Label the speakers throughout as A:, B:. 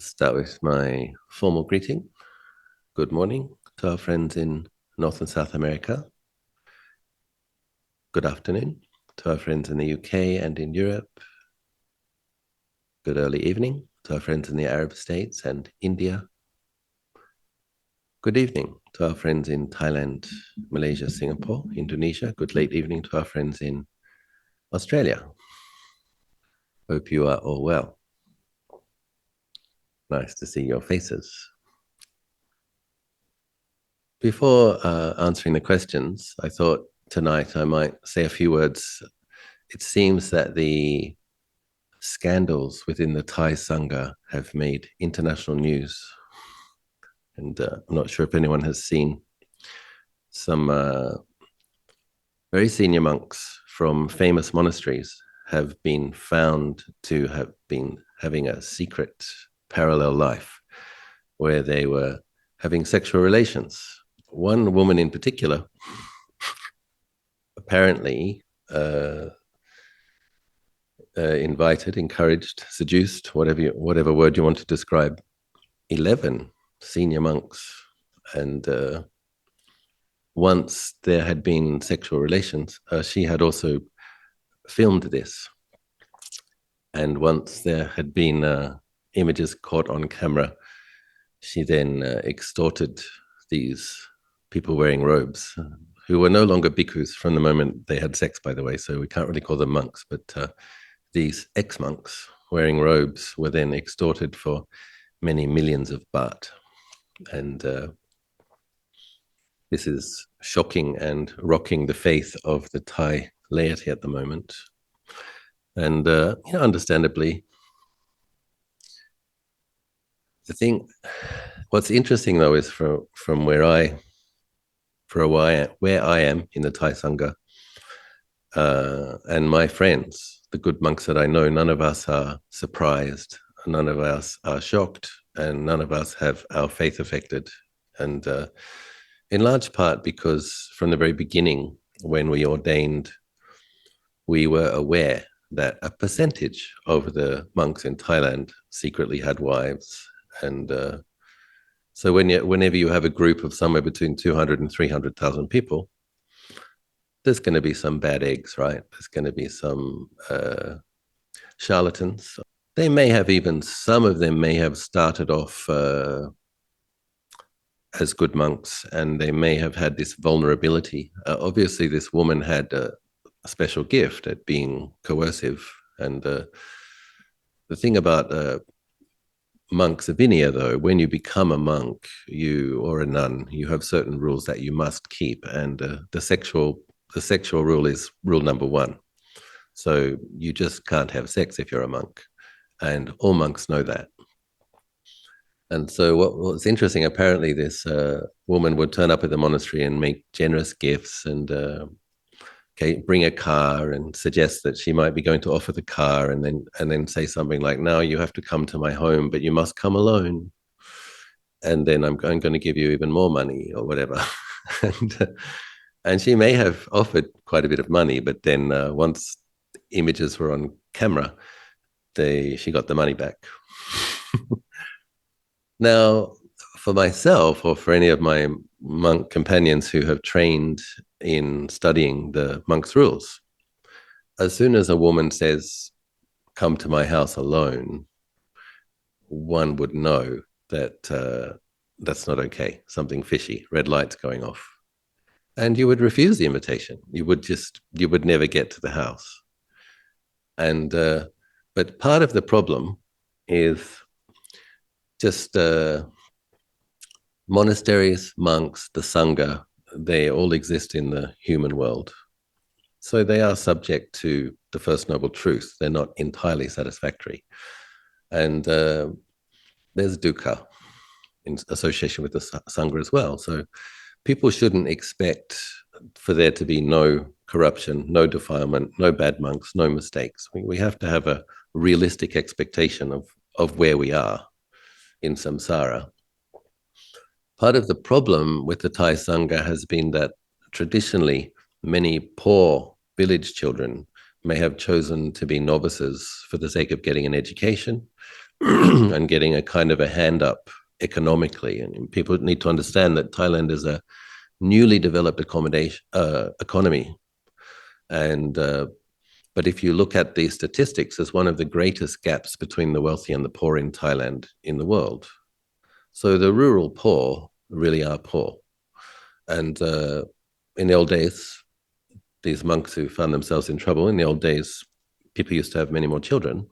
A: Start with my formal greeting. Good morning to our friends in North and South America. Good afternoon to our friends in the UK and in Europe. Good early evening to our friends in the Arab states and India. Good evening to our friends in Thailand, Malaysia, Singapore, Indonesia. Good late evening to our friends in Australia. Hope you are all well. Nice to see your faces. Before answering the questions, I thought tonight I might say a few words. It seems that the scandals within the Thai Sangha have made international news. And I'm not sure if anyone has seen some very senior monks from famous monasteries have been found to have been having a secret parallel life where they were having sexual relations. One woman in particular apparently invited, encouraged, seduced, whatever word you want to describe, 11 senior monks. And once there had been sexual relations, she had also filmed this. And once there had been images caught on camera, she then extorted these people wearing robes, who were no longer bhikkhus from the moment they had sex, by the way, so we can't really call them monks, but these ex-monks wearing robes were then extorted for many millions of baht. And this is shocking and rocking the faith of the Thai laity at the moment. And understandably, what's interesting though is from where I am in the Thai Sangha, and my friends, the good monks that I know, none of us are surprised, none of us are shocked, and none of us have our faith affected. And in large part because from the very beginning, when we ordained, we were aware that a percentage of the monks in Thailand secretly had wives. And so whenever you have a group of somewhere between 200 and 300,000 people, there's going to be some bad eggs, right? There's going to be some charlatans. They may have some of them may have started off as good monks, and they may have had this vulnerability. Obviously, this woman had a special gift at being coercive. And the thing about monks of Vinaya, though, when you become a monk, or a nun, you have certain rules that you must keep, and the sexual rule is rule number one. So you just can't have sex if you're a monk, and all monks know that. And so what's interesting, apparently this woman would turn up at the monastery and make generous gifts and bring a car and suggest that she might be going to offer the car, and then say something like, now you have to come to my home, but you must come alone. And then I'm going to give you even more money or whatever. And she may have offered quite a bit of money, but then once images were on camera, she got the money back. Now, for myself or for any of my monk companions who have trained in studying the monk's rules, as soon as a woman says, come to my house alone, one would know that that's not okay, something fishy, red lights going off. And you would refuse the invitation. You would never get to the house. And but part of the problem is just monasteries, monks, the Sangha, they all exist in the human world. So they are subject to the First Noble Truth. They're not entirely satisfactory. And there's dukkha in association with the Sangha as well. So people shouldn't expect for there to be no corruption, no defilement, no bad monks, no mistakes. We have to have a realistic expectation of where we are in samsara. Part of the problem with the Thai Sangha has been that traditionally many poor village children may have chosen to be novices for the sake of getting an education and getting a kind of a hand up economically. And people need to understand that Thailand is a newly developed economy. And but if you look at the statistics, there's one of the greatest gaps between the wealthy and the poor in Thailand in the world. So the rural poor really are poor. And in the old days, these monks who found themselves in trouble, in the old days, people used to have many more children.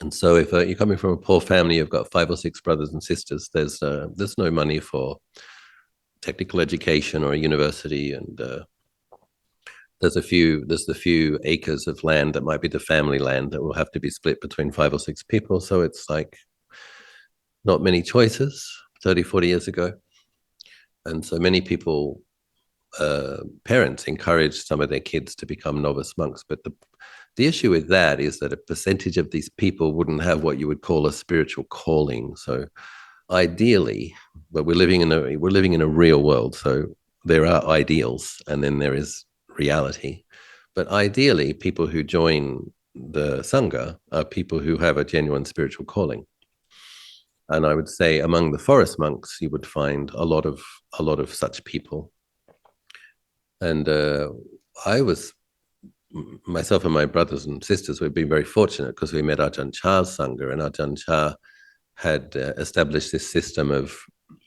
A: And so if you're coming from a poor family, you've got 5 or 6 brothers and sisters, there's no money for technical education or a university, and there's the few acres of land that might be the family land that will have to be split between 5 or 6 people. So it's like not many choices 30, 40 years ago. And so many people, parents encourage some of their kids to become novice monks. But the issue with that is that a percentage of these people wouldn't have what you would call a spiritual calling. So ideally, but we're living in a real world. So there are ideals and then there is reality. But ideally, people who join the Sangha are people who have a genuine spiritual calling. And I would say among the forest monks, you would find a lot of such people. And myself and my brothers and sisters, we've been very fortunate because we met Ajahn Chah's Sangha, and Ajahn Chah had established this system of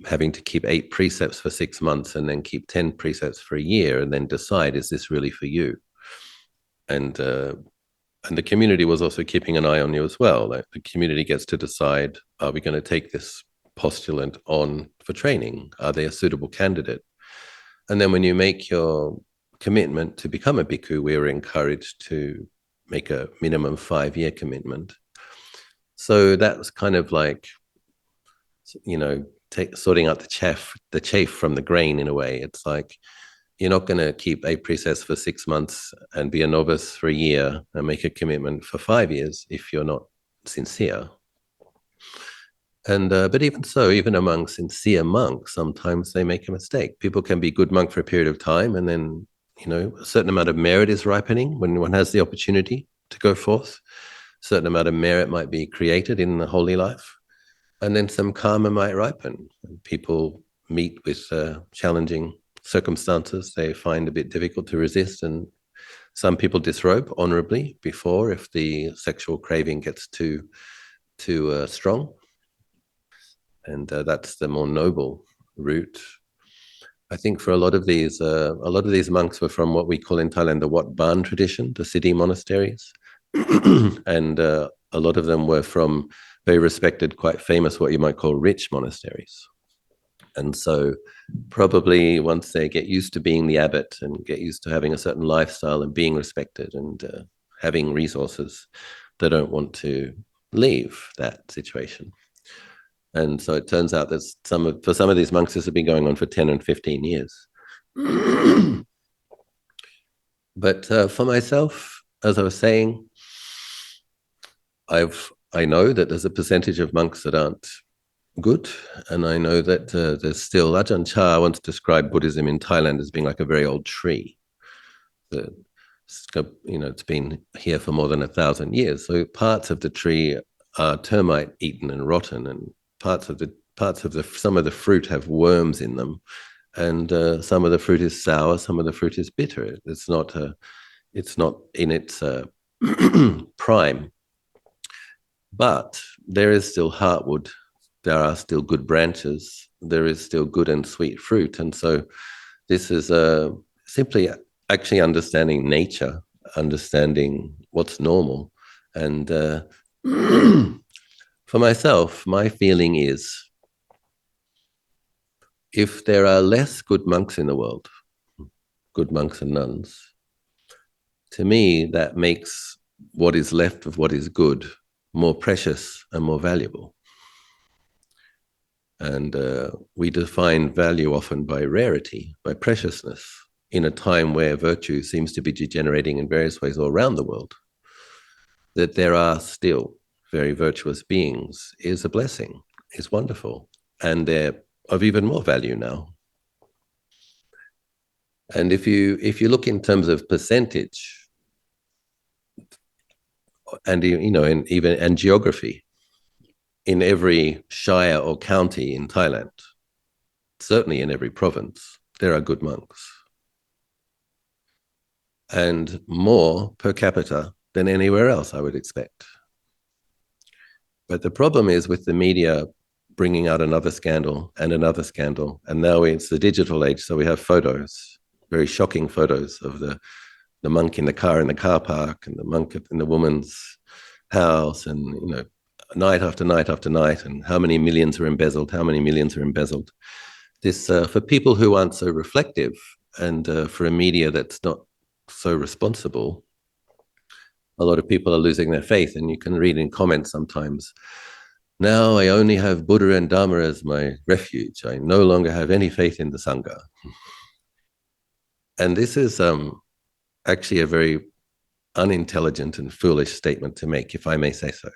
A: having to keep 8 precepts for 6 months and then keep 10 precepts for a year and then decide, is this really for you? And the community was also keeping an eye on you as well. Like the community gets to decide, are we going to take this postulant on for training? Are they a suitable candidate? And then when you make your commitment to become a bhikkhu, we were encouraged to make a minimum 5-year commitment. So that was kind of like, sorting out the chaff from the grain in a way. It's like, you're not going to keep 8 precepts for 6 months and be a novice for a year and make a commitment for 5 years if you're not sincere. And but even so, even among sincere monks, sometimes they make a mistake. People can be good monk for a period of time, and then a certain amount of merit is ripening when one has the opportunity to go forth. A certain amount of merit might be created in the holy life, and then some karma might ripen. People meet with challenging circumstances they find a bit difficult to resist, and some people disrobe honorably before if the sexual craving gets too strong, and that's the more noble route. I think for a lot of these monks were from what we call in Thailand the Wat Ban tradition, the city monasteries, and a lot of them were from very respected, quite famous, what you might call rich monasteries. And so probably once they get used to being the abbot and get used to having a certain lifestyle and being respected and having resources, they don't want to leave that situation. And so it turns out that for some of these monks, this has been going on for 10 and 15 years. But for myself, as I was saying, I know that there's a percentage of monks that aren't good, and I know that there's still, Ajahn Chah once described Buddhism in Thailand as being like a very old tree. It's been here for more than 1,000 years. So parts of the tree are termite eaten and rotten, and some of the fruit have worms in them, and some of the fruit is sour, some of the fruit is bitter. It's not in its prime. But there is still heartwood, there are still good branches, there is still good and sweet fruit. And so this is simply actually understanding nature, understanding what's normal. And for myself, my feeling is if there are less good monks in the world, good monks and nuns, to me, that makes what is left of what is good more precious and more valuable. And we define value often by rarity, by preciousness, in a time where virtue seems to be degenerating in various ways all around the world. That there are still very virtuous beings is a blessing, is wonderful, and they're of even more value now. And if you look in terms of percentage, and and geography. In every shire or county in Thailand, certainly in every province, there are good monks, and more per capita than anywhere else, I would expect. But the problem is with the media bringing out another scandal, and now it's the digital age, so we have photos, very shocking photos of the monk in the car park, and the monk in the woman's house, and night after night after night, and how many millions are embezzled. This for people who aren't so reflective, and for a media that's not so responsible, a lot of people are losing their faith. And you can read in comments sometimes, now I only have Buddha and Dharma as my refuge. I no longer have any faith in the Sangha. And this is actually a very unintelligent and foolish statement to make, if I may say so.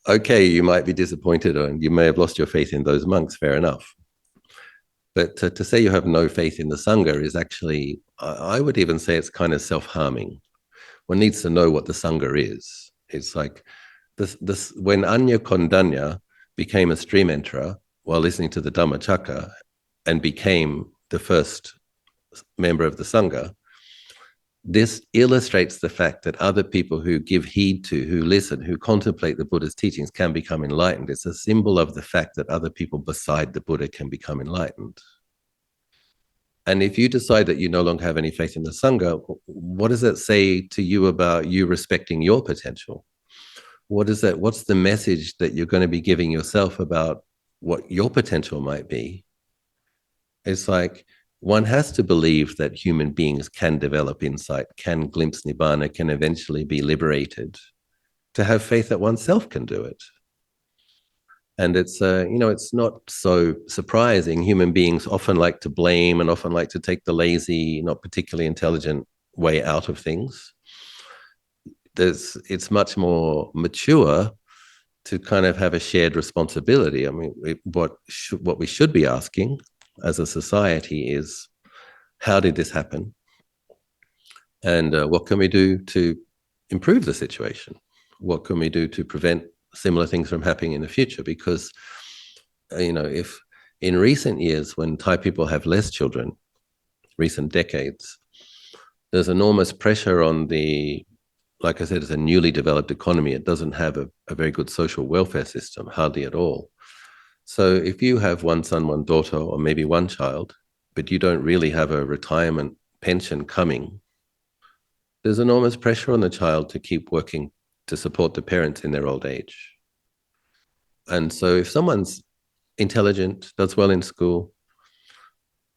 A: Okay, you might be disappointed, and you may have lost your faith in those monks, fair enough. But to say you have no faith in the Sangha is actually, I would even say it's kind of self-harming. One needs to know what the Sangha is. It's like this when Anya Kondanya became a stream enterer while listening to the Dhammacakka and became the first member of the Sangha, this illustrates the fact that other people who give heed to, who listen, who contemplate the Buddha's teachings can become enlightened. It's a symbol of the fact that other people beside the Buddha can become enlightened. And if you decide that you no longer have any faith in the Sangha, what does that say to you about you respecting your potential? What's the message that you're going to be giving yourself about what your potential might be? It's like, one has to believe that human beings can develop insight, can glimpse Nibbana, can eventually be liberated, to have faith that oneself can do it. And it's, it's not so surprising. Human beings often like to blame and often like to take the lazy, not particularly intelligent way out of things. It's much more mature to kind of have a shared responsibility. I mean, what we should be asking as a society is, how did this happen? And what can we do to improve the situation? What can we do to prevent similar things from happening in the future? Because, if in recent years, when Thai people have less children, recent decades, there's enormous pressure on like I said, it's a newly developed economy. It doesn't have a very good social welfare system, hardly at all. So if you have one son, one daughter, or maybe one child, but you don't really have a retirement pension coming, there's enormous pressure on the child to keep working to support the parents in their old age. And so if someone's intelligent, does well in school,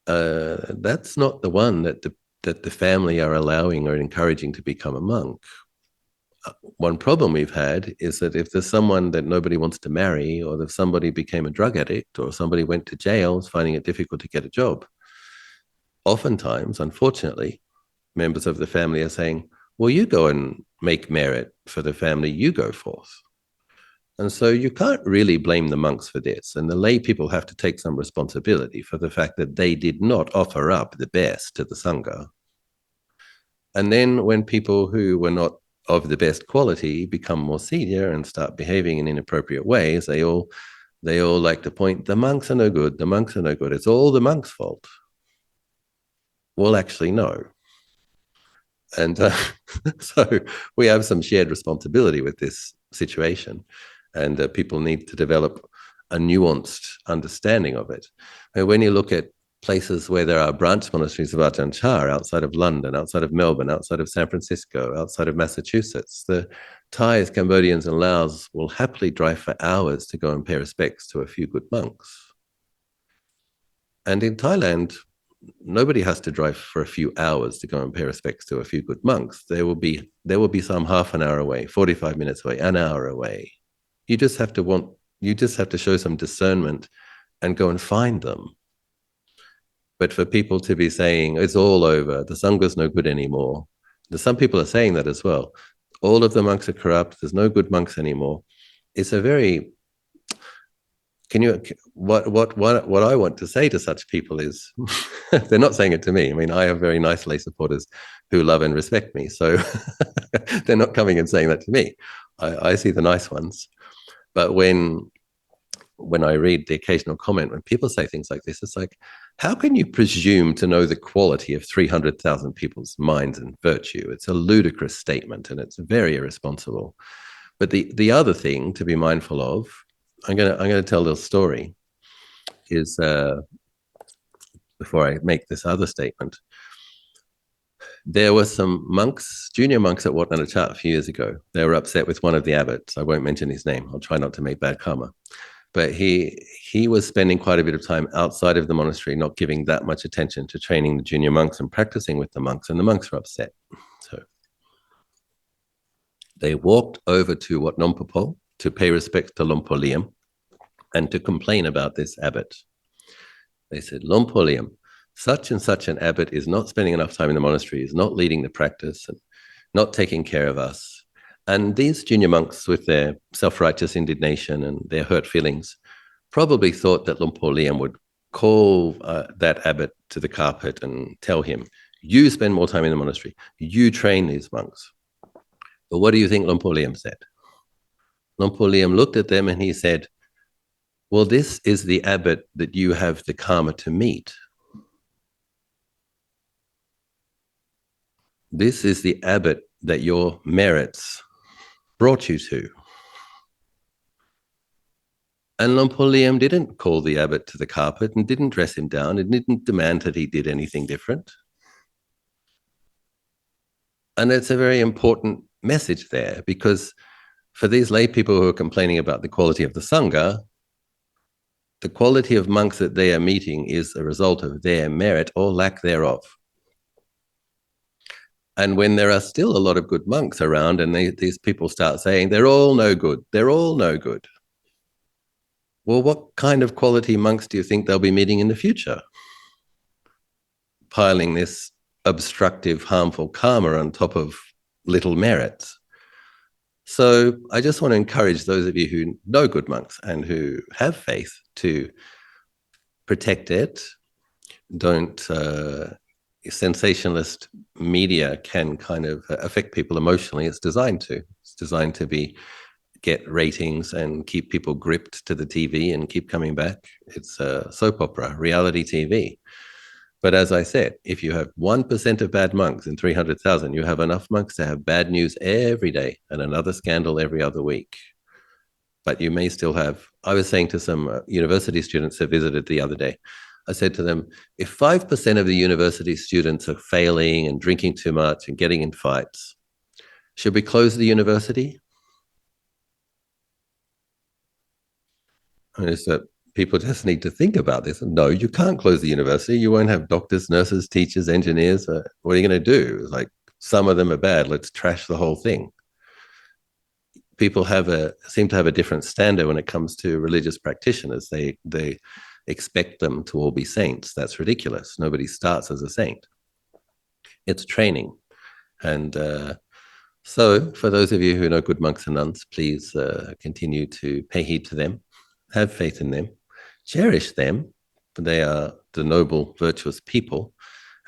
A: that's not the one that the family are allowing or encouraging to become a monk. One problem we've had is that if there's someone that nobody wants to marry, or if somebody became a drug addict, or somebody went to jail, finding it difficult to get a job, oftentimes, unfortunately, members of the family are saying, well, you go and make merit for the family, you go forth. And so you can't really blame the monks for this. And the lay people have to take some responsibility for the fact that they did not offer up the best to the Sangha. And then when people who were not of the best quality become more senior and start behaving in inappropriate ways, they all like to point, the monks are no good, the monks are no good, it's all the monks' fault. Well, actually, no. And so we have some shared responsibility with this situation, and people need to develop a nuanced understanding of it. And when you look at places where there are branch monasteries of Ajahn Chah outside of London, outside of Melbourne, outside of San Francisco, outside of Massachusetts, the Thais, Cambodians, and Laos will happily drive for hours to go and pay respects to a few good monks. And in Thailand, nobody has to drive for a few hours to go and pay respects to a few good monks. There will be some half an hour away, 45 minutes away, an hour away. You just have to show some discernment and go and find them. But for people to be saying, it's all over, the Sangha's no good anymore. Some people are saying that as well. All of the monks are corrupt, there's no good monks anymore. It's a very can you, what I want to say to such people is, they're not saying it to me. I mean, I have very nice lay supporters who love and respect me. So they're not coming and saying that to me. I see the nice ones. But when I read the occasional comment, when people say things like this, it's like, how can you presume to know the quality of 300,000 people's minds and virtue? It's a ludicrous statement, and it's very irresponsible. But the other thing to be mindful of, I'm gonna tell a little story, is before I make this other statement. There were some monks, junior monks at Wat Nana Chat a few years ago. They were upset with one of the abbots. I won't mention his name. I'll try not to make bad karma. But he was spending quite a bit of time outside of the monastery, not giving that much attention to training the junior monks and practicing with the monks, and the monks were upset. So they walked over to Wat Nompopo to pay respects to Lompo Liam and to complain about this abbot. They said, Lompo Liam, such and such an abbot is not spending enough time in the monastery, is not leading the practice, and not taking care of us. And these junior monks, with their self-righteous indignation and their hurt feelings, probably thought that Lompo Liam would call that abbot to the carpet and tell him, you spend more time in the monastery, you train these monks. But what do you think Lompo Liam said? Lompo Liam looked at them and he said, well, this is the abbot that you have the karma to meet. This is the abbot that your merits brought you to. And Lompo Liam didn't call the abbot to the carpet and didn't dress him down and didn't demand that he did anything different. And it's a very important message there, because for these lay people who are complaining about the quality of the Sangha, the quality of monks that they are meeting is a result of their merit or lack thereof. And when there are still a lot of good monks around and these people start saying, they're all no good, they're all no good. Well, what kind of quality monks do you think they'll be meeting in the future? Piling this obstructive, harmful karma on top of little merits. So I just want to encourage those of you who know good monks and who have faith to protect it. Don't, sensationalist media can kind of affect people emotionally. It's designed to. It's designed to get ratings and keep people gripped to the TV and keep coming back. It's a soap opera, reality TV. But as I said, if you have 1% of bad monks in 300,000, you have enough monks to have bad news every day and another scandal every other week. But you may still have, I was saying to some university students who visited the other day, I said to them, if 5% of the university students are failing and drinking too much and getting in fights, should we close the university? And it's that people just need to think about this. No, you can't close the university. You won't have doctors, nurses, teachers, engineers. What are you going to do? It's like, some of them are bad. Let's trash the whole thing. People seem to have a different standard when it comes to religious practitioners. They expect them to all be saints. That's ridiculous. Nobody starts as a saint. It's training. And so for those of you who know good monks and nuns, please continue to pay heed to them, have faith in them, cherish them. They are the noble, virtuous people.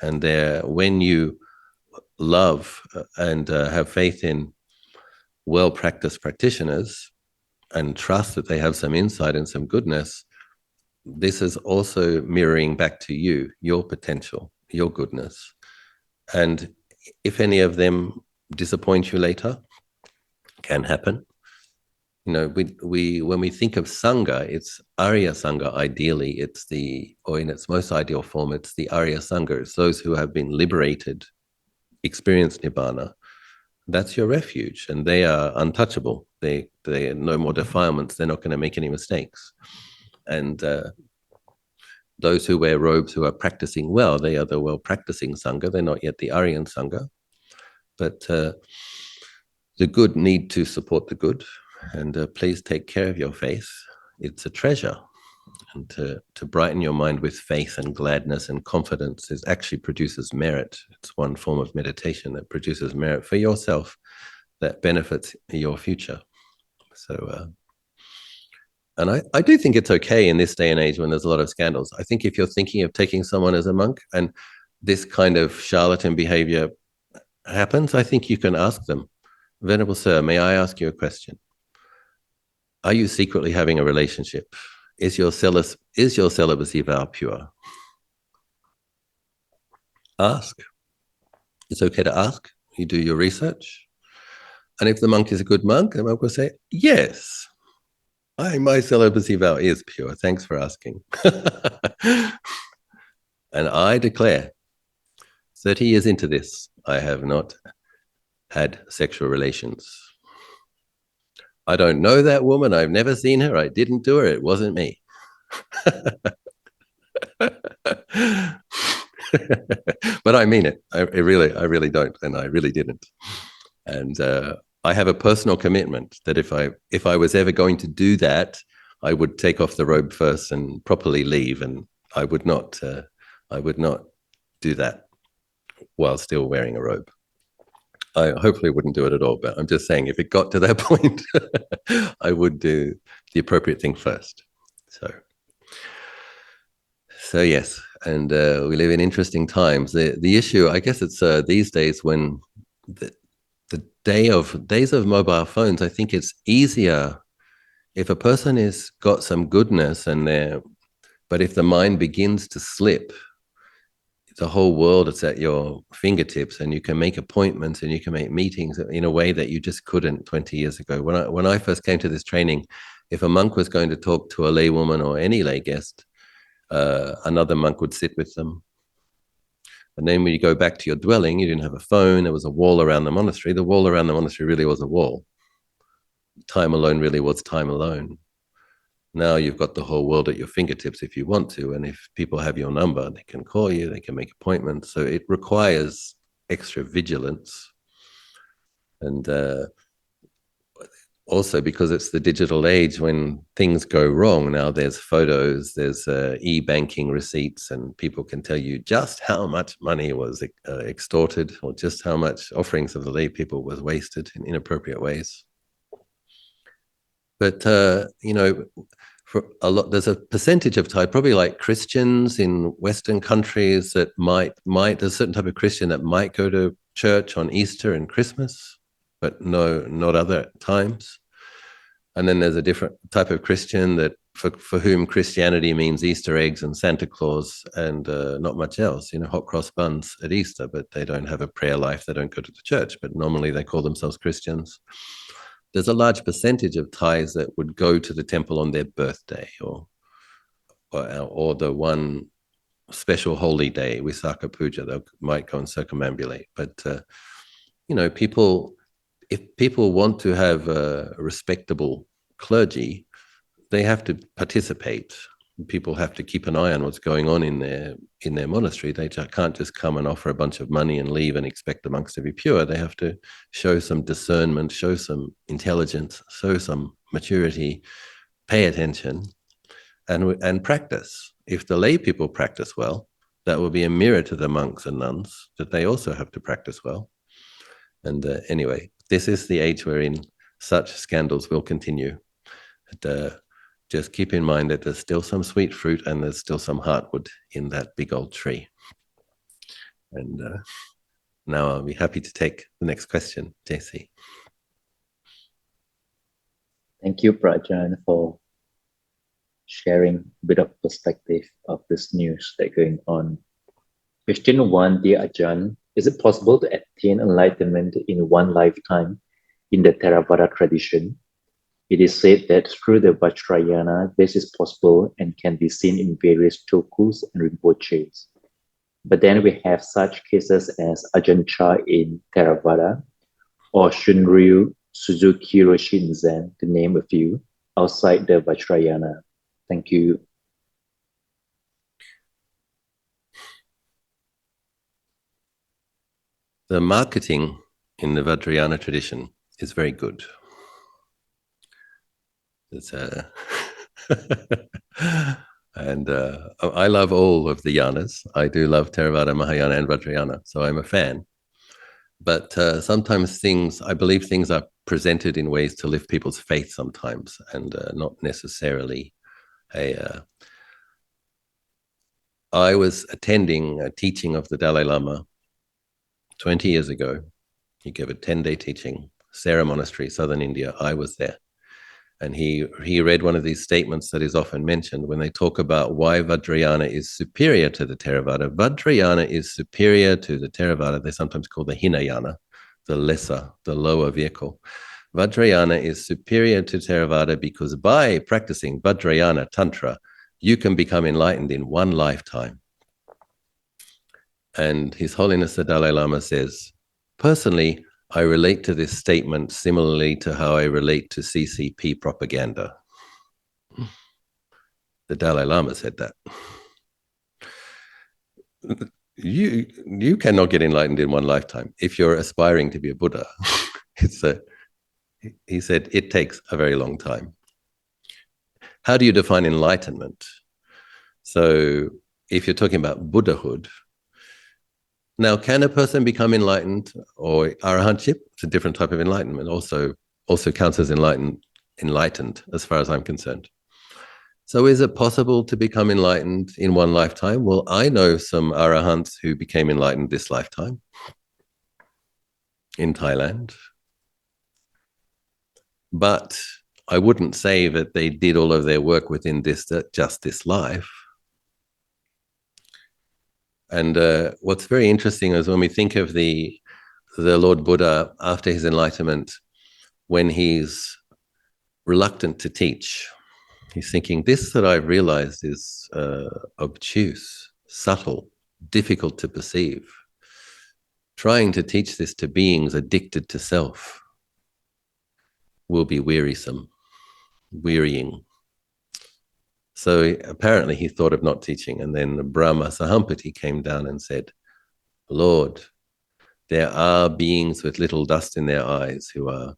A: And when you love and have faith in well-practiced practitioners and trust that they have some insight and some goodness, this is also mirroring back to you, your potential, your goodness. And if any of them disappoint you later, can happen. You know, when we think of Sangha, it's Arya Sangha ideally, or in its most ideal form, it's the Arya Sangha. It's those who have been liberated, experienced Nibbana. That's your refuge, and they are untouchable. They are no more defilements. They're not going to make any mistakes. And those who wear robes who are practicing well, they are the well-practicing Sangha. They're not yet the Aryan Sangha. But the good need to support the good, and please take care of your faith. It's a treasure. And to brighten your mind with faith and gladness and confidence actually produces merit. It's one form of meditation that produces merit for yourself that benefits your future. So And I do think it's okay in this day and age when there's a lot of scandals. I think if you're thinking of taking someone as a monk and this kind of charlatan behavior happens, I think you can ask them, Venerable Sir, may I ask you a question? Are you secretly having a relationship? Is your celibacy vow pure? Ask. It's okay to ask. You do your research. And if the monk is a good monk, the monk will say, yes, my celibacy vow is pure. Thanks for asking. And I declare, 30 years into this, I have not had sexual relations. I don't know that woman. I've never seen her. I didn't do her. It wasn't me. But I mean it. I really don't, and I really didn't. And I have a personal commitment that if I was ever going to do that, I would take off the robe first and properly leave, and I would not do that while still wearing a robe. I hopefully wouldn't do it at all, but I'm just saying if it got to that point, I would do the appropriate thing first. So yes, and we live in interesting times. The issue, I guess, it's these days when the days of mobile phones. I think it's easier if a person is got some goodness but if the mind begins to slip, the whole world is at your fingertips, and you can make appointments and you can make meetings in a way that you just couldn't 20 years ago. When I first came to this training, if a monk was going to talk to a laywoman or any lay guest, another monk would sit with them. And then when you go back to your dwelling, you didn't have a phone. There was a wall around the monastery. The wall around the monastery really was a wall. Time alone really was time alone. Now you've got the whole world at your fingertips if you want to. And if people have your number, they can call you, they can make appointments. So it requires extra vigilance. And also because it's the digital age, when things go wrong, now there's photos, there's e-banking receipts, and people can tell you just how much money was extorted, or just how much offerings of the lay people was wasted in inappropriate ways. But for a lot, there's a percentage of Thai, probably like Christians in Western countries, that there's a certain type of Christian that might go to church on Easter and Christmas, but no, not other times. And then there's a different type of Christian that for whom Christianity means Easter eggs and Santa Claus and not much else, hot cross buns at Easter, but they don't have a prayer life, they don't go to the church, but normally they call themselves Christians. There's a large percentage of Thais that would go to the temple on their birthday or the one special holy day, Visakha Puja. They might go and circumambulate. But, if people want to have a respectable clergy, they have to participate. People have to keep an eye on what's going on in their monastery. They can't just come and offer a bunch of money and leave and expect the monks to be pure. They have to show some discernment, show some intelligence, show some maturity, pay attention, and practice. If the lay people practice well, that will be a mirror to the monks and nuns that they also have to practice well. And anyway, this is the age wherein such scandals will continue. Just keep in mind that there's still some sweet fruit and there's still some heartwood in that big old tree. And now I'll be happy to take the next question, JC.
B: Thank you, Ajahn, for sharing a bit of perspective of this news that's going on. Question 1, dear Ajahn, is it possible to attain enlightenment in one lifetime in the Theravada tradition? It is said that through the Vajrayana, this is possible and can be seen in various Tulkus and Rinpoches. But then we have such cases as Ajahn Chah in Theravada, or Shunryu Suzuki Roshi in Zen, to name a few, outside the Vajrayana. Thank you.
A: The marketing in the Vajrayana tradition is very good. It's and I love all of the yanas. I do love Theravada, Mahayana, and Vajrayana, so I'm a fan. But sometimes I believe things are presented in ways to lift people's faith sometimes, and not necessarily a. I was attending a teaching of the Dalai Lama 20 years ago. He gave a 10-day teaching, Sera Monastery, southern India. I was there. And he read one of these statements that is often mentioned when they talk about why Vajrayana is superior to the Theravada. Vajrayana is superior to the Theravada. They sometimes call the Hinayana, the lesser, the lower vehicle. Vajrayana is superior to Theravada because by practicing Vajrayana Tantra, you can become enlightened in one lifetime. And His Holiness the Dalai Lama says, personally, I relate to this statement similarly to how I relate to CCP propaganda. The Dalai Lama said that. You cannot get enlightened in one lifetime if you're aspiring to be a Buddha. He said, it takes a very long time. How do you define enlightenment? So if you're talking about Buddhahood, now, can a person become enlightened or arahantship? It's a different type of enlightenment. Also counts as enlightened, as far as I'm concerned. So is it possible to become enlightened in one lifetime? Well, I know some arahants who became enlightened this lifetime in Thailand. But I wouldn't say that they did all of their work within just this life. And what's very interesting is when we think of the Lord Buddha after his enlightenment, when he's reluctant to teach, he's thinking, this that I've realized is obtuse, subtle, difficult to perceive. Trying to teach this to beings addicted to self will be wearisome, wearying. So apparently he thought of not teaching, and then Brahma Sahampati came down and said, Lord, there are beings with little dust in their eyes who are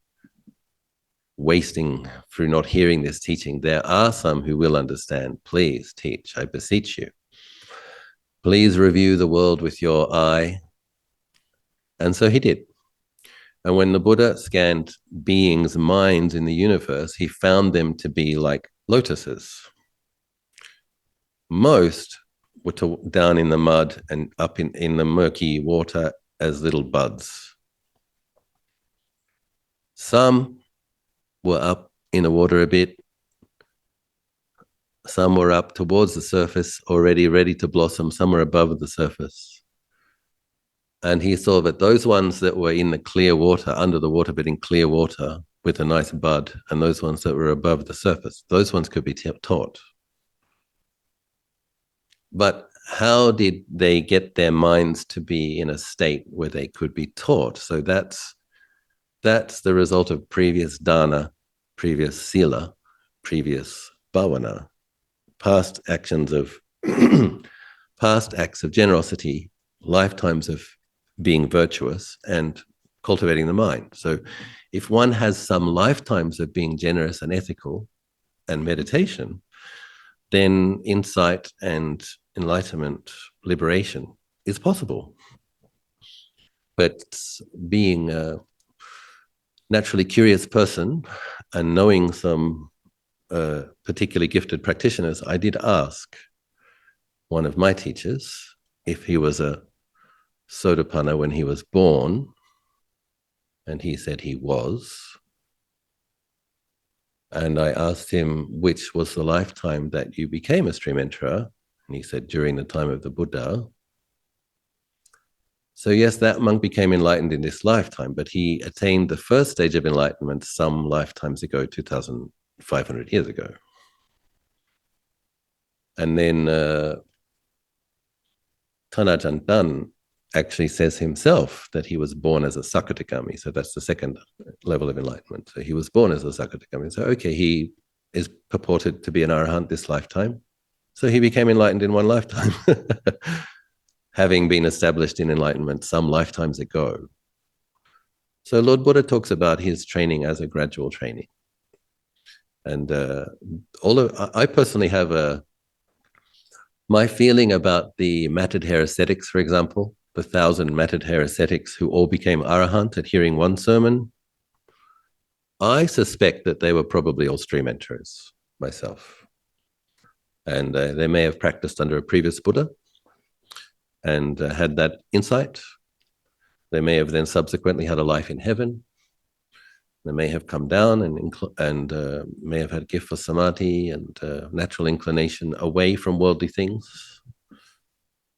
A: wasting through not hearing this teaching. There are some who will understand. Please teach, I beseech you. Please review the world with your eye. And so he did. And when the Buddha scanned beings' minds in the universe, he found them to be like lotuses. Most were down in the mud and up in the murky water as little buds. Some were up in the water a bit. Some were up towards the surface, already ready to blossom. Some were above the surface. And he saw that those ones that were in the clear water, under the water, but in clear water with a nice bud, and those ones that were above the surface, those ones could be taught. But how did they get their minds to be in a state where they could be taught? So that's the result of previous dana, previous sila, previous bhavana, past actions of past acts of generosity, lifetimes of being virtuous and cultivating the mind. So if one has some lifetimes of being generous and ethical and meditation, then insight and enlightenment, liberation is possible. But being a naturally curious person and knowing some particularly gifted practitioners, I did ask one of my teachers if he was a Sotapanna when he was born, and he said he was. And I asked him, which was the lifetime that you became a stream enterer? And he said, during the time of the Buddha. So yes, that monk became enlightened in this lifetime, but he attained the first stage of enlightenment some lifetimes ago, 2,500 years ago. And then Ajahn Chah actually says himself that he was born as a Sakadagami. So that's the second level of enlightenment. So he was born as a Sakadagami. So, okay, he is purported to be an Arahant this lifetime. So he became enlightened in one lifetime, having been established in enlightenment some lifetimes ago. So Lord Buddha talks about his training as a gradual training. And I personally have my feeling about the matted hair ascetics, for example, the 1,000 matted hair ascetics who all became Arahant at hearing one sermon. I suspect that they were probably all stream enterers myself. And they may have practiced under a previous Buddha and had that insight. They may have then subsequently had a life in heaven. They may have come down and may have had gift for samadhi and natural inclination away from worldly things.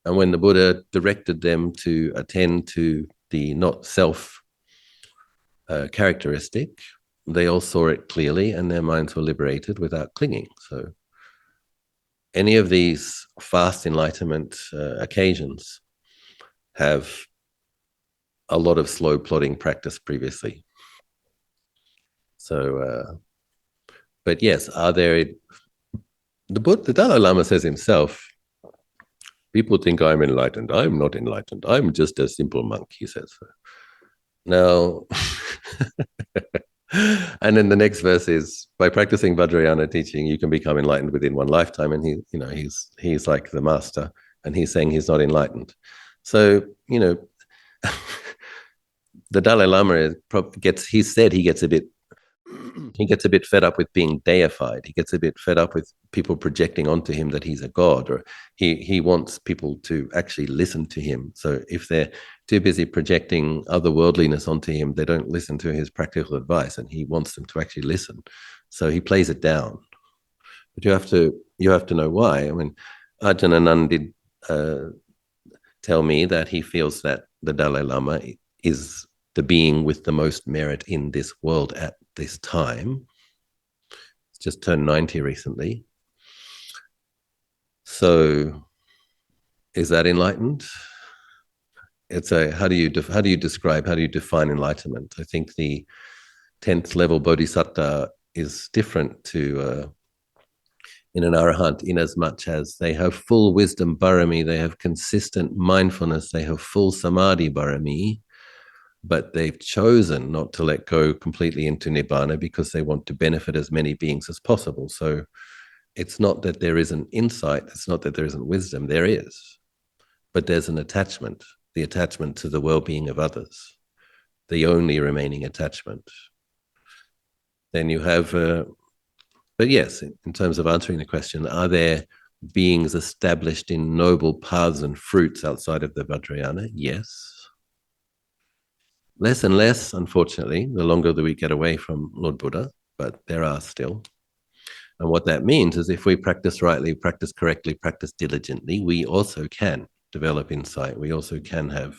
A: And when the Buddha directed them to attend to the not self characteristic, they all saw it clearly and their minds were liberated without clinging. So any of these fast enlightenment occasions have a lot of slow plodding practice previously. So, but yes, are there, the Dalai Lama says himself, people think I'm enlightened. I'm not enlightened. I'm just a simple monk, he says. Now, and then the next verse is, by practicing Vajrayana teaching, you can become enlightened within one lifetime. And he's like the master, and he's saying he's not enlightened. So, the Dalai Lama he gets a bit fed up with being deified. He gets a bit fed up with people projecting onto him that he's a god, or he wants people to actually listen to him. So if they're too busy projecting otherworldliness onto him, they don't listen to his practical advice, and he wants them to actually listen. So he plays it down. But you have to know why. I mean, Ajahn Anand did tell me that he feels that the Dalai Lama is the being with the most merit in this world at this time. He's just turned 90 recently. So is that enlightened? It's how do you define enlightenment? I think the 10th level bodhisattva is different to in an arahant, in as much as they have full wisdom barami, they have consistent mindfulness, they have full samadhi barami, but they've chosen not to let go completely into nibbana because they want to benefit as many beings as possible. So it's not that there isn't insight, it's not that there isn't wisdom, there is, but there's an attachment, the attachment to the well-being of others, the only remaining attachment. Then you have, but yes, in terms of answering the question, are there beings established in noble paths and fruits outside of the Vajrayana? Yes. Less and less, unfortunately, the longer that we get away from Lord Buddha, but there are still. And what that means is if we practice rightly, practice correctly, practice diligently, we also can develop insight. We also can have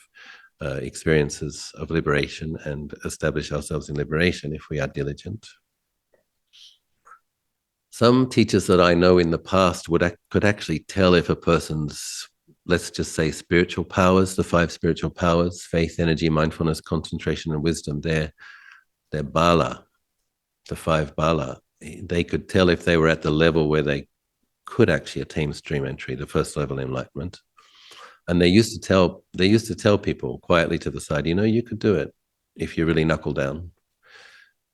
A: experiences of liberation and establish ourselves in liberation if we are diligent. Some teachers that I know in the past could actually tell if a person's, let's just say, spiritual powers, the 5 spiritual powers, faith, energy, mindfulness, concentration, and wisdom, they're bala, the 5 bala. They could tell if they were at the level where they could actually attain stream entry, the first level enlightenment. And they used to tell people quietly to the side, you could do it if you really knuckle down.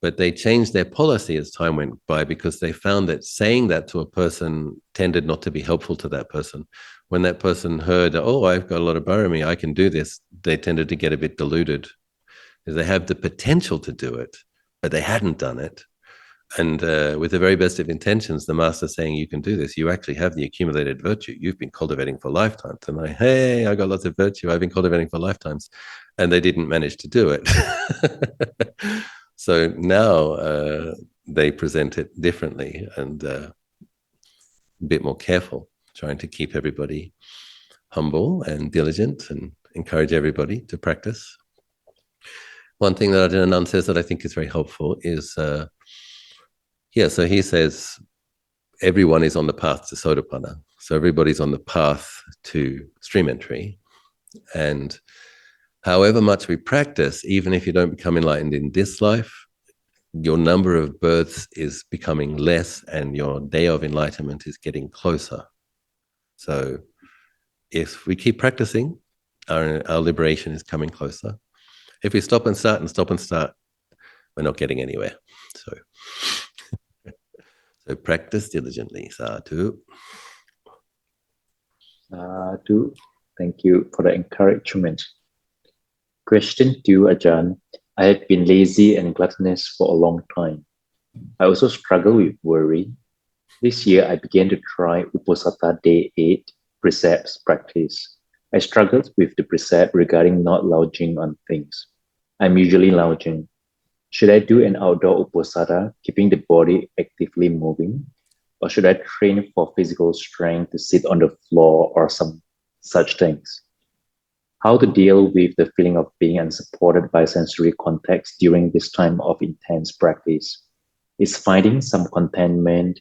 A: But they changed their policy as time went by because they found that saying that to a person tended not to be helpful to that person. When that person heard, oh, I've got a lot of barami, I can do this, they tended to get a bit deluded. Because they have the potential to do it, but they hadn't done it. And with the very best of intentions, the master saying, you can do this, you actually have the accumulated virtue you've been cultivating for lifetimes. And I got lots of virtue I've been cultivating for lifetimes. And they didn't manage to do it. So now they present it differently and a bit more careful, trying to keep everybody humble and diligent and encourage everybody to practice. One thing that Ajahn Anand says that I think is very helpful is, so he says, everyone is on the path to Sotapanna. So everybody's on the path to stream entry. And however much we practice, even if you don't become enlightened in this life, your number of births is becoming less and your day of enlightenment is getting closer. So if we keep practicing, our liberation is coming closer. If we stop and start, we're not getting anywhere. So practice diligently. Sadhu.
B: Sadhu. Thank you for the encouragement. Question to Ajahn. I have been lazy and gluttonous for a long time. I also struggle with worry. This year, I began to try uposatha day 8 precepts practice. I struggled with the precept regarding not lounging on things. I'm usually lounging. Should I do an outdoor uposatha, keeping the body actively moving? Or should I train for physical strength to sit on the floor or some such things? How to deal with the feeling of being unsupported by sensory context during this time of intense practice? Is finding some contentment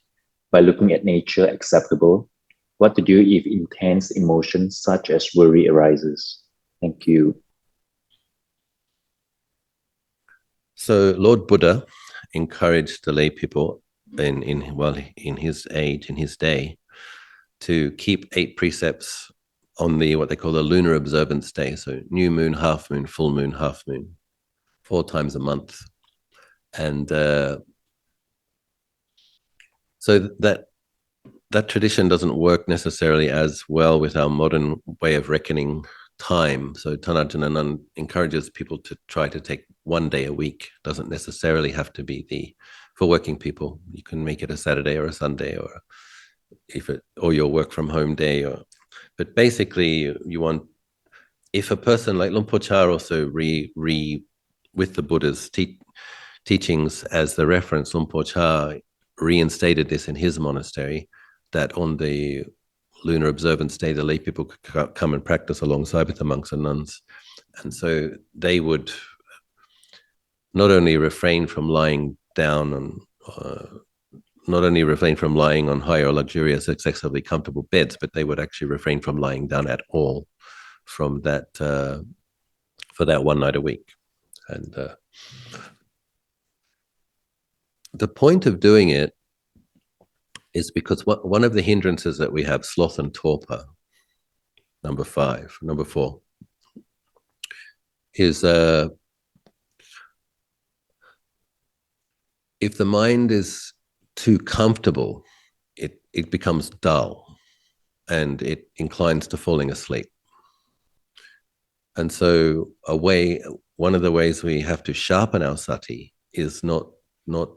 B: by looking at nature acceptable? What to do if intense emotions such as worry arises? Thank you.
A: So Lord Buddha encouraged the lay people in his age, in his day, to keep 8 precepts on the what they call the lunar observance day. So new moon, half moon, full moon, half moon, 4 times a month. And so that tradition doesn't work necessarily as well with our modern way of reckoning time. So Thanajanana encourages people to try to take 1 day a week. Doesn't necessarily have to be for working people. You can make it a Saturday or a Sunday, or your work from home day. But basically, you want, if a person like Luang Por Chah also with the Buddha's teachings as the reference, Luang Por Chah reinstated this in his monastery, that on the lunar observance day, the lay people could come and practice alongside with the monks and nuns. And so they would not only refrain from lying down not only refrain from lying on high or luxurious, excessively comfortable beds, but they would actually refrain from lying down at all from that for that 1 night a week. And the point of doing it is because one of the hindrances that we have, sloth and torpor, number 4, is if the mind is too comfortable, it becomes dull and it inclines to falling asleep. And so one of the ways we have to sharpen our sati is not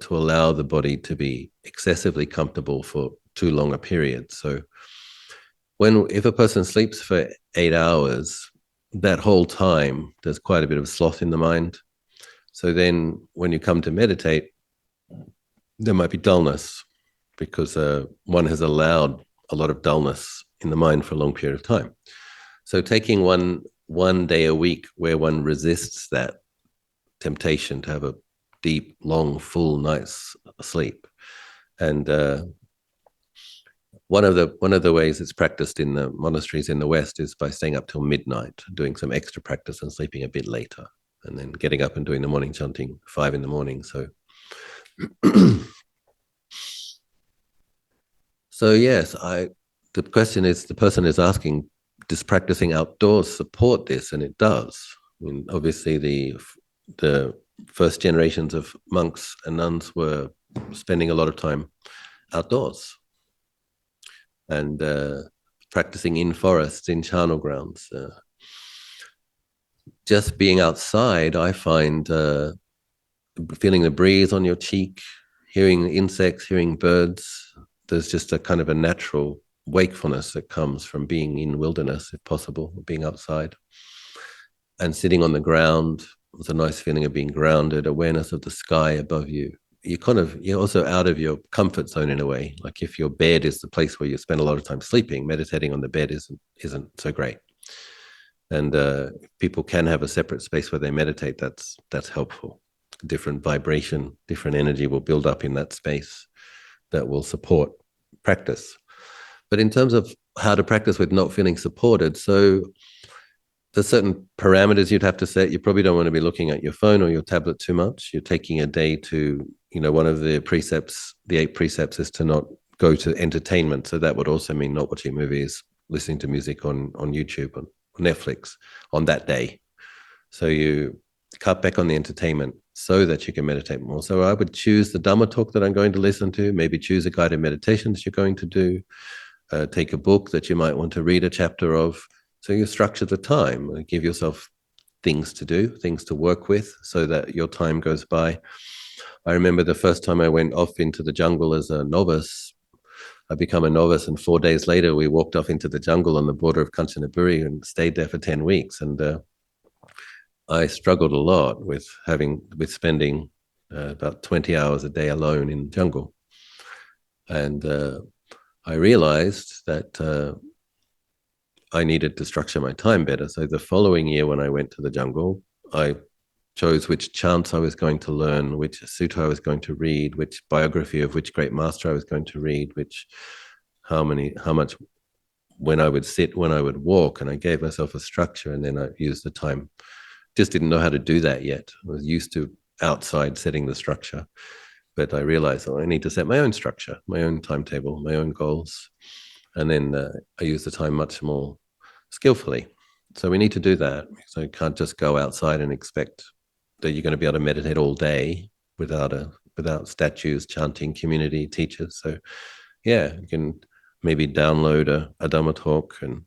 A: to allow the body to be excessively comfortable for too long a period. So if a person sleeps for 8 hours, that whole time there's quite a bit of sloth in the mind. So then when you come to meditate, there might be dullness because one has allowed a lot of dullness in the mind for a long period of time. So taking one day a week where one resists that temptation to have a deep, long, full night's sleep. And one of the ways it's practiced in the monasteries in the West is by staying up till midnight, doing some extra practice and sleeping a bit later, and then getting up and doing the morning chanting 5 a.m. So so yes, the question is, the person is asking, does practicing outdoors support this? And it does. I mean, obviously the first generations of monks and nuns were spending a lot of time outdoors and practicing in forests, in charnel grounds. Just being outside, I find feeling the breeze on your cheek, hearing insects, hearing birds, there's just a kind of a natural wakefulness that comes from being in wilderness, if possible, being outside. And sitting on the ground, there's a nice feeling of being grounded, awareness of the sky above you. You're also out of your comfort zone in a way. Like if your bed is the place where you spend a lot of time sleeping, meditating on the bed isn't so great. And people can have a separate space where they meditate. That's helpful. Different vibration, different energy will build up in that space that will support practice. But in terms of how to practice with not feeling supported, so there's certain parameters you'd have to set. You probably don't want to be looking at your phone or your tablet too much. You're taking a day to, one of the precepts, the 8 precepts, is to not go to entertainment. So that would also mean not watching movies, listening to music on YouTube, on Netflix on that day. So you cut back on the entertainment so that you can meditate more. So I would choose the Dhamma talk that I'm going to listen to, maybe choose a guided meditation that you're going to do, take a book that you might want to read a chapter of. So you structure the time, give yourself things to do, things to work with, so that your time goes by. I remember the first time I went off into the jungle as a novice. I become a novice, and 4 days later, we walked off into the jungle on the border of Kanchanaburi and stayed there for 10 weeks. And I struggled a lot with spending about 20 hours a day alone in the jungle. And I realized that I needed to structure my time better. So the following year, when I went to the jungle, I chose which chants I was going to learn, which sutta I was going to read, which biography of which great master I was going to read, how much, when I would sit, when I would walk, and I gave myself a structure, and then I used the time. Just didn't know how to do that yet. I was used to outside setting the structure, but I realized, I need to set my own structure, my own timetable, my own goals. And then I use the time much more skillfully. So we need to do that. So you can't just go outside and expect that you're going to be able to meditate all day without statues, chanting, community, teachers. So yeah, you can maybe download a Dhamma talk and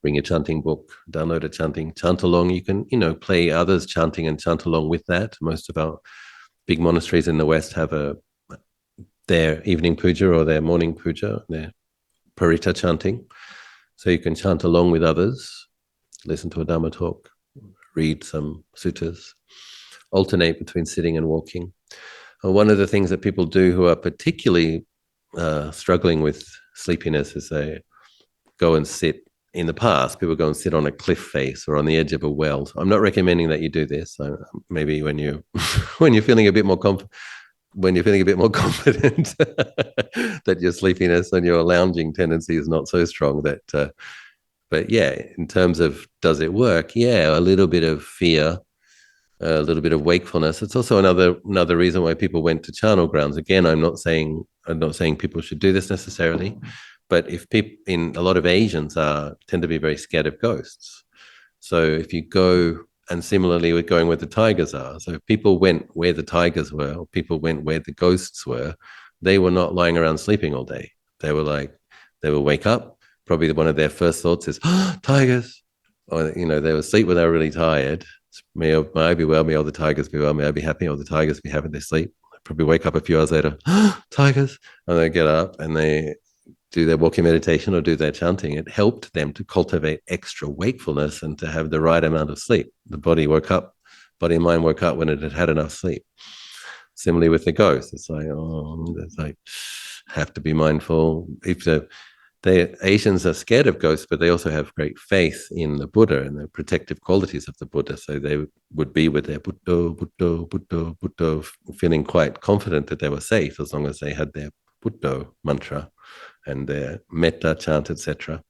A: bring your chanting book, download a chanting, chant along. You can, play others chanting and chant along with that. Most of our big monasteries in the West have their evening puja or their morning puja, their parita chanting. So you can chant along with others, listen to a Dhamma talk, read some suttas, alternate between sitting and walking. One of the things that people do who are particularly struggling with sleepiness is they go and sit. In the past, people go and sit on a cliff face or on the edge of a well. So I'm not recommending that you do this. Maybe when you when you're feeling a bit more confident, that your sleepiness and your lounging tendency is not so strong. But yeah, in terms of does it work? Yeah, a little bit of fear, a little bit of wakefulness. It's also another reason why people went to charnel grounds. Again, I'm not saying people should do this necessarily, but if people, in a lot of Asians tend to be very scared of ghosts. So if you go, and similarly with going where the tigers are. So if people went where the tigers were, or people went where the ghosts were, they were not lying around sleeping all day. They will wake up. Probably one of their first thoughts is, tigers. Or, they will sleep when they're really tired. May I be well, may all the tigers be well, may I be happy, all the tigers be happy in their sleep. Probably wake up a few hours later, tigers. And they get up and they do their walking meditation or do their chanting. It helped them to cultivate extra wakefulness and to have the right amount of sleep. The body and mind woke up when it had had enough sleep. Similarly with the ghost, it's like, have to be mindful. If the Asians are scared of ghosts, but they also have great faith in the Buddha and the protective qualities of the Buddha. So they would be with their Buddha, Buddha, Buddha, Buddha, feeling quite confident that they were safe as long as they had their Buddha mantra and their metta chant, etc.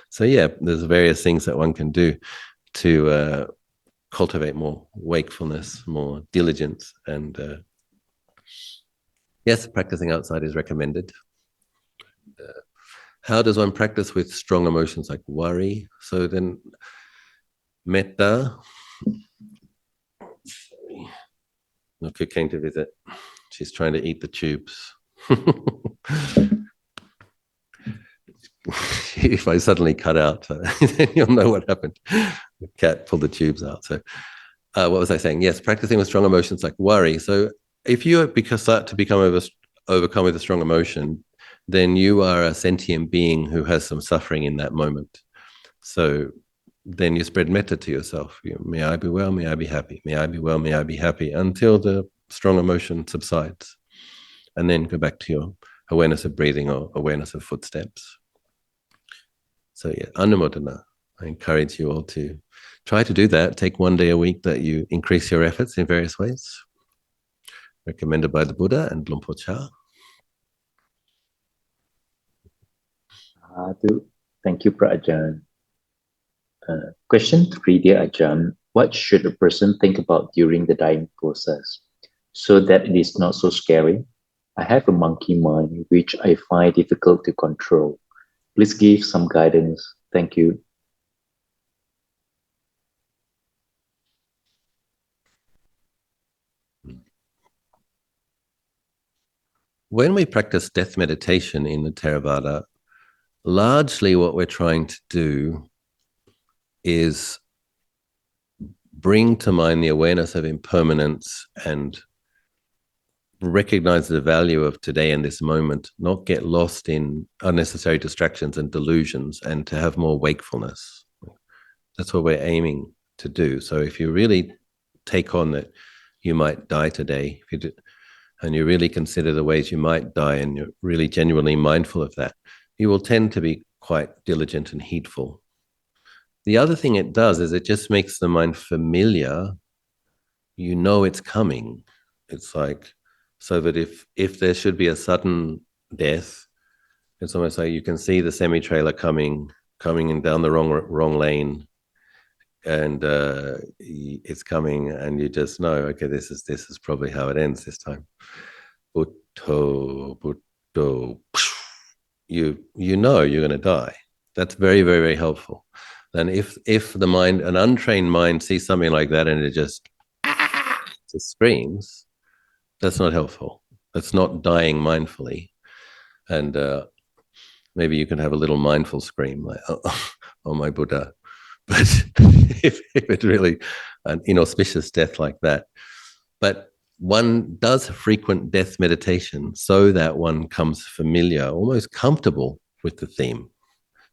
A: So yeah, there's various things that one can do to cultivate more wakefulness, more diligence, and yes, practicing outside is recommended. How does one practice with strong emotions like worry? So then, metta. Look who came to visit. She's trying to eat the tubes. If I suddenly cut out, then you'll know what happened. The cat pulled the tubes out. So, what was I saying? Yes, practicing with strong emotions like worry. So, if you start to become overcome with a strong emotion, then you are a sentient being who has some suffering in that moment. So then you spread metta to yourself. May I be well, may I be happy. May I be well, may I be happy, until the strong emotion subsides. And then go back to your awareness of breathing or awareness of footsteps. So yeah, anumodana. I encourage you all to try to do that. Take 1 day a week that you increase your efforts in various ways. Recommended by the Buddha and Plum Village.
B: Thank you, Ajahn. Question 3, dear Ajahn. What should a person think about during the dying process so that it is not so scary? I have a monkey mind which I find difficult to control. Please give some guidance. Thank you.
A: When we practice death meditation in the Theravada, largely what we're trying to do is bring to mind the awareness of impermanence and recognize the value of today and this moment, not get lost in unnecessary distractions and delusions, and to have more wakefulness. That's what we're aiming to do. So if you really take on that you might die today, if you do, and you really consider the ways you might die, and you're really genuinely mindful of that, you will tend to be quite diligent and heedful. The other thing it does is it just makes the mind familiar. You know it's coming. It's like, so that if there should be a sudden death, it's almost like you can see the semi-trailer coming in down the wrong lane, and it's coming, and you just know, okay, this is probably how it ends this time. Butto, butto. You know you're going to die. That's very, very, very helpful. And if the mind, an untrained mind, sees something like that and it just screams, that's not helpful. That's not dying mindfully. And maybe you can have a little mindful scream like, oh my Buddha. But if it's really an inauspicious death like that, but one does frequent death meditation so that one comes familiar, almost comfortable with the theme,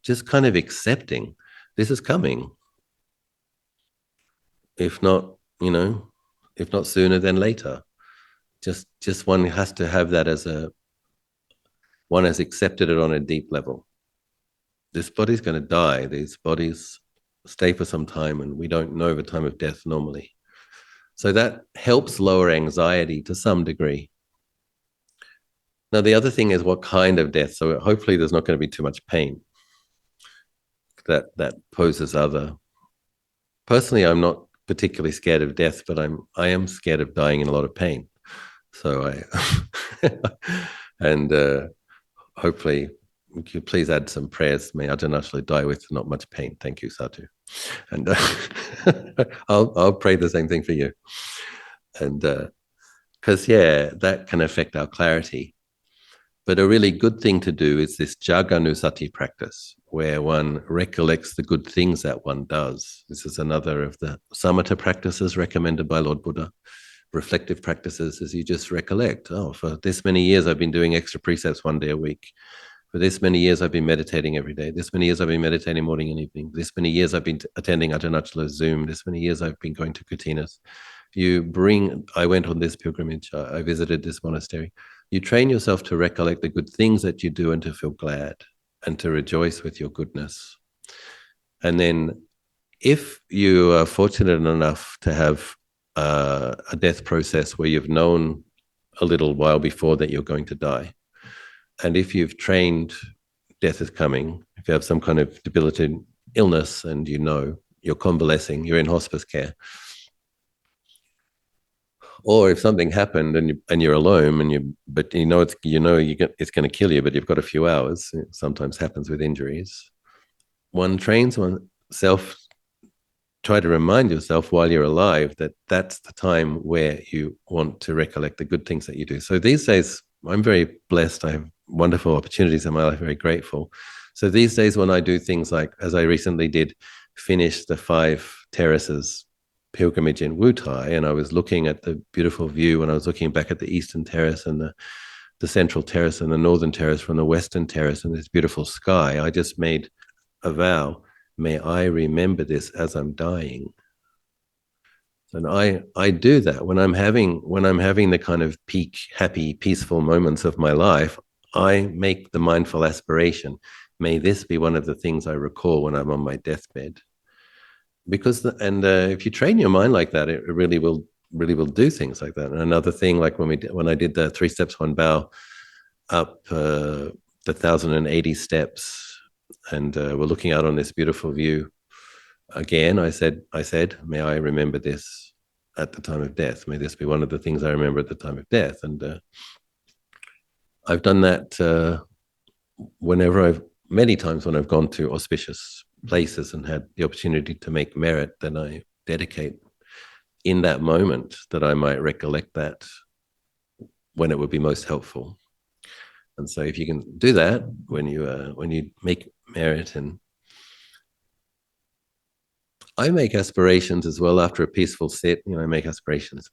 A: just kind of accepting this is coming. If not, if not sooner, then later. Just one has to have that as one has accepted it on a deep level. This body's going to die. These bodies stay for some time, and we don't know the time of death normally. So that helps lower anxiety to some degree. Now, the other thing is what kind of death. So hopefully there's not going to be too much pain. That poses other. Personally, I'm not particularly scared of death, but I am scared of dying in a lot of pain. So and hopefully, would you please add some prayers? May Ajahn Chah die with not much pain. Thank you, Sadhu. And I'll pray the same thing for you. And because that can affect our clarity. But a really good thing to do is this jaganusati practice, where one recollects the good things that one does. This is another of the samatha practices recommended by Lord Buddha. Reflective practices is you just recollect, for this many years I've been doing extra precepts 1 day a week. For this many years I've been meditating every day. This many years I've been meditating morning and evening. This many years I've been attending Ajahn Chah's Zoom. This many years I've been going to Kutinas. I went on this pilgrimage. I visited this monastery. You train yourself to recollect the good things that you do and to feel glad and to rejoice with your goodness. And then if you are fortunate enough to have a death process where you've known a little while before that you're going to die, and if you've trained death is coming, if you have some kind of debilitating illness and you're convalescing, you're in hospice care, or if something happened and you're alone but it's going to kill you, but you've got a few hours. It sometimes happens with injuries. One trains oneself. Try to remind yourself while you're alive that that's the time where you want to recollect the good things that you do. So these days, I'm very blessed. I have wonderful opportunities in my life, very grateful. So these days when I do things like, as I recently did, finish the 5 terraces pilgrimage in Wutai, and I was looking at the beautiful view, and I was looking back at the eastern terrace and the central terrace and the northern terrace from the western terrace and this beautiful sky. I just made a vow, may I remember this as I'm dying. And I do that when I'm having the kind of peak, happy, peaceful moments of my life. I make the mindful aspiration, may this be one of the things I recall when I'm on my deathbed. Because if you train your mind like that, it really will do things like that. And another thing, like when I did the 3 steps 1 bow up the 1,080 steps, and we're looking out on this beautiful view. Again, I said, may I remember this at the time of death. May this be one of the things I remember at the time of death. And I've done that many times when I've gone to auspicious places and had the opportunity to make merit, then I dedicate in that moment that I might recollect that when it would be most helpful. And so if you can do that when you make merit, and I make aspirations as well after a peaceful sit. I make aspirations.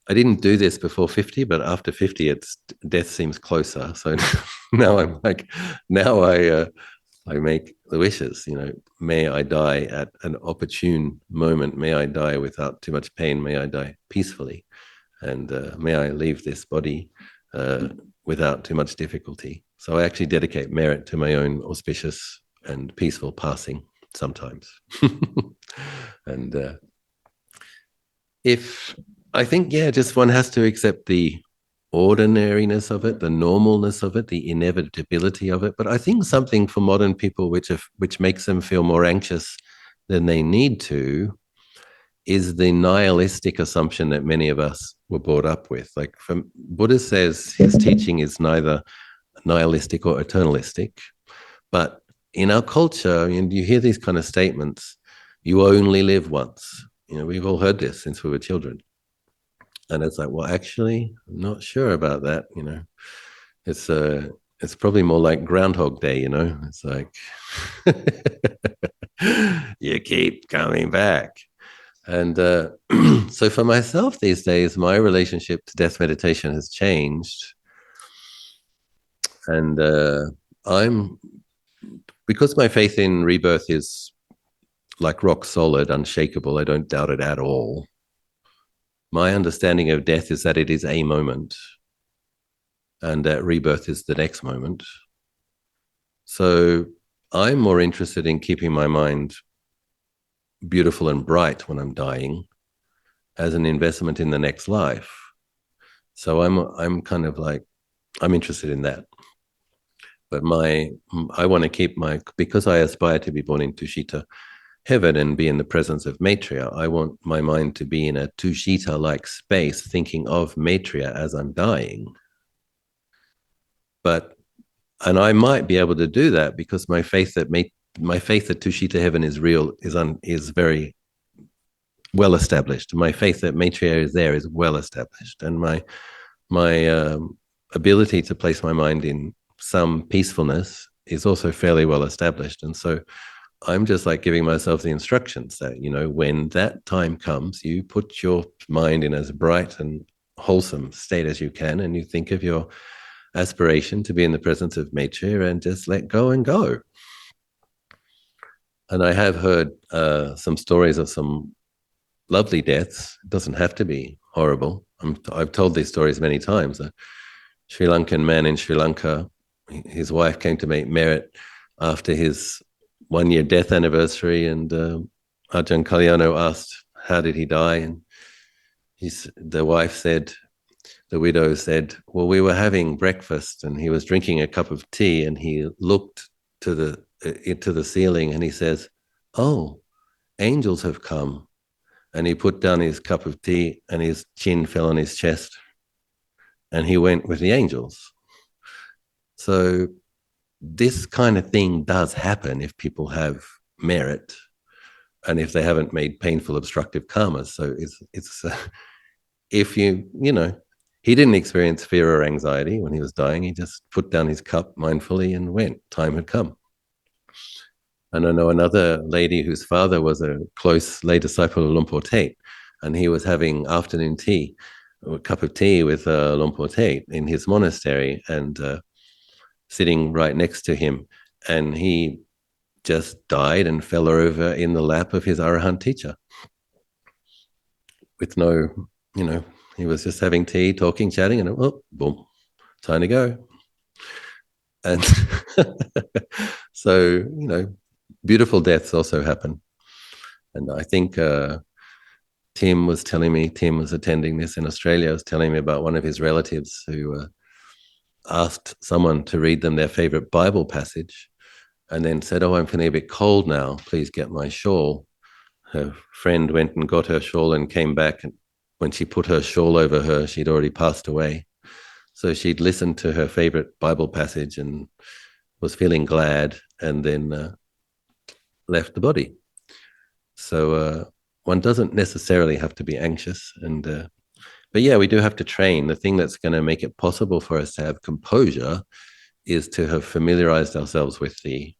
A: I didn't do this before 50, but after 50, death seems closer. So now I'm like, now I make the wishes. May I die at an opportune moment. May I die without too much pain. May I die peacefully, and may I leave this body without too much difficulty. So I actually dedicate merit to my own auspicious and peaceful passing sometimes. And if I think, yeah, just one has to accept the ordinariness of it, the normalness of it, the inevitability of it. But I think something for modern people which makes them feel more anxious than they need to is the nihilistic assumption that many of us were brought up with. Like Buddha says his teaching is neither nihilistic or eternalistic, but in our culture, and you hear these kind of statements, you only live once. We've all heard this since we were children. And it's like, well, actually, I'm not sure about that. It's probably more like Groundhog Day. It's like you keep coming back. And so for myself these days, my relationship to death meditation has changed. And because my faith in rebirth is like rock solid, unshakable, I don't doubt it at all. My understanding of death is that it is a moment and that rebirth is the next moment. So I'm more interested in keeping my mind beautiful and bright when I'm dying as an investment in the next life. So I'm kind of like, I'm interested in that. But I want to keep because I aspire to be born in Tushita heaven and be in the presence of Maitreya, I want my mind to be in a Tushita-like space, thinking of Maitreya as I'm dying. And I might be able to do that because my faith that Tushita heaven is real is very well established. My faith that Maitreya is there is well established, and my ability to place my mind in some peacefulness is also fairly well established. And so I'm just like giving myself the instructions that, when that time comes, you put your mind in as bright and wholesome state as you can, and you think of your aspiration to be in the presence of Maitreya and just let go and go. And I have heard some stories of some lovely deaths. It doesn't have to be horrible. I've told these stories many times. A Sri Lankan man in Sri Lanka, his wife came to meet merit after his 1-year death anniversary, and Ajahn Kalyano asked, how did he die? And the widow said, well, we were having breakfast and he was drinking a cup of tea and he looked into the ceiling and he says, oh, angels have come. And he put down his cup of tea and his chin fell on his chest and he went with the angels. So this kind of thing does happen if people have merit and if they haven't made painful obstructive karmas. So it's if he didn't experience fear or anxiety when he was dying. He just put down his cup mindfully and went. Time had come. And I know another lady whose father was a close lay disciple of Luang Por Tet, and he was having afternoon tea, a cup of tea with Luang Por Tet in his monastery, and sitting right next to him, and he just died and fell over in the lap of his Arahant teacher with no, he was just having tea, talking, chatting, and boom, time to go. And so, beautiful deaths also happen. And I think Tim was attending this in Australia, was telling me about one of his relatives who asked someone to read them their favorite Bible passage and then said, oh, I'm feeling a bit cold now, please get my shawl. Her friend went and got her shawl and came back, and when she put her shawl over her, she'd already passed away. So she'd listened to her favorite Bible passage and was feeling glad, and then left the body. So one doesn't necessarily have to be anxious. But yeah, we do have to train. The thing that's going to make it possible for us to have composure is to have familiarized ourselves with the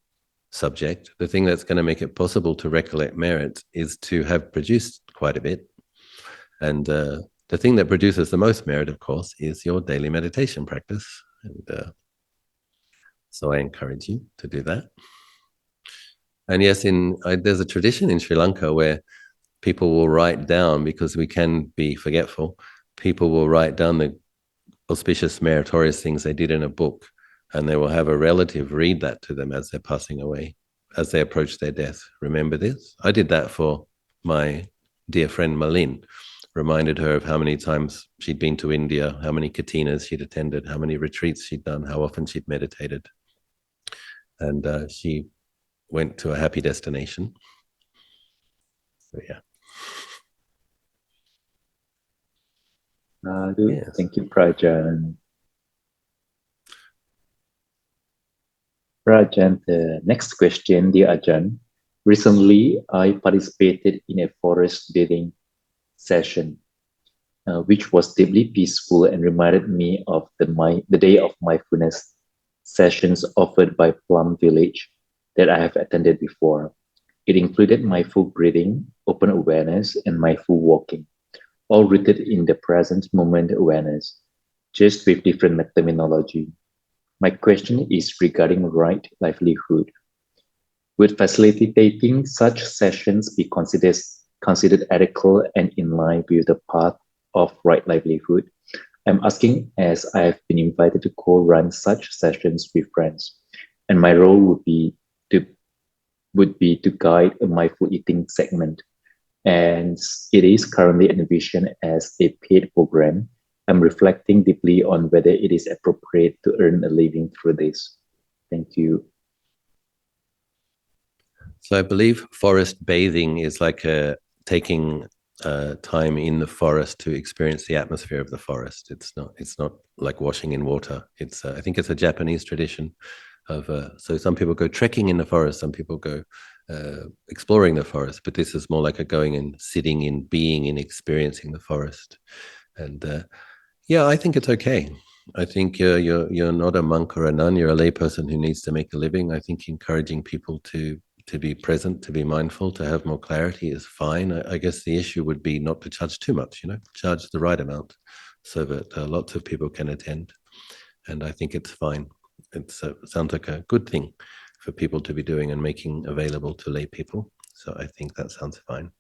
A: subject. The thing that's going to make it possible to recollect merit is to have produced quite a bit. And the thing that produces the most merit, of course, is your daily meditation practice. And so I encourage you to do that. And yes, there's a tradition in Sri Lanka where people will write down, because we can be forgetful, people will write down the auspicious, meritorious things they did in a book, and they will have a relative read that to them as they're passing away, as they approach their death. Remember this? I did that for my dear friend Malin, reminded her of how many times she'd been to India, how many katinas she'd attended, how many retreats she'd done, how often she'd meditated. And she went to a happy destination. So yeah.
B: Yes. Thank you, Prajan. Prajan, the next question, dear Ajahn. Recently, I participated in a forest bathing session, which was deeply peaceful and reminded me of the day of mindfulness sessions offered by Plum Village that I have attended before. It included mindful breathing, open awareness, and mindful walking, all rooted in the present moment awareness, just with different terminology. My question is regarding right livelihood. Would facilitating such sessions be considered ethical and in line with the path of right livelihood? I'm asking as I have been invited to co-run such sessions with friends, and my role would be to guide a mindful eating segment. And it is currently envisioned as a paid program. I'm reflecting deeply on whether it is appropriate to earn a living through this. Thank you.
A: So I believe forest bathing is like taking time in the forest to experience the atmosphere of the forest. It's not like washing in water. It's I think it's a Japanese tradition of so some people go trekking in the forest, some people go exploring the forest, but this is more like a going and sitting in, being in, experiencing the forest. And yeah, I think it's okay. I think you're not a monk or a nun. You're a layperson who needs to make a living. I think encouraging people to be present, to be mindful, to have more clarity is fine. I guess the issue would be not to charge too much, charge the right amount so that lots of people can attend. And I think it's fine. It sounds like a good thing for people to be doing and making available to lay people. So I think that sounds fine.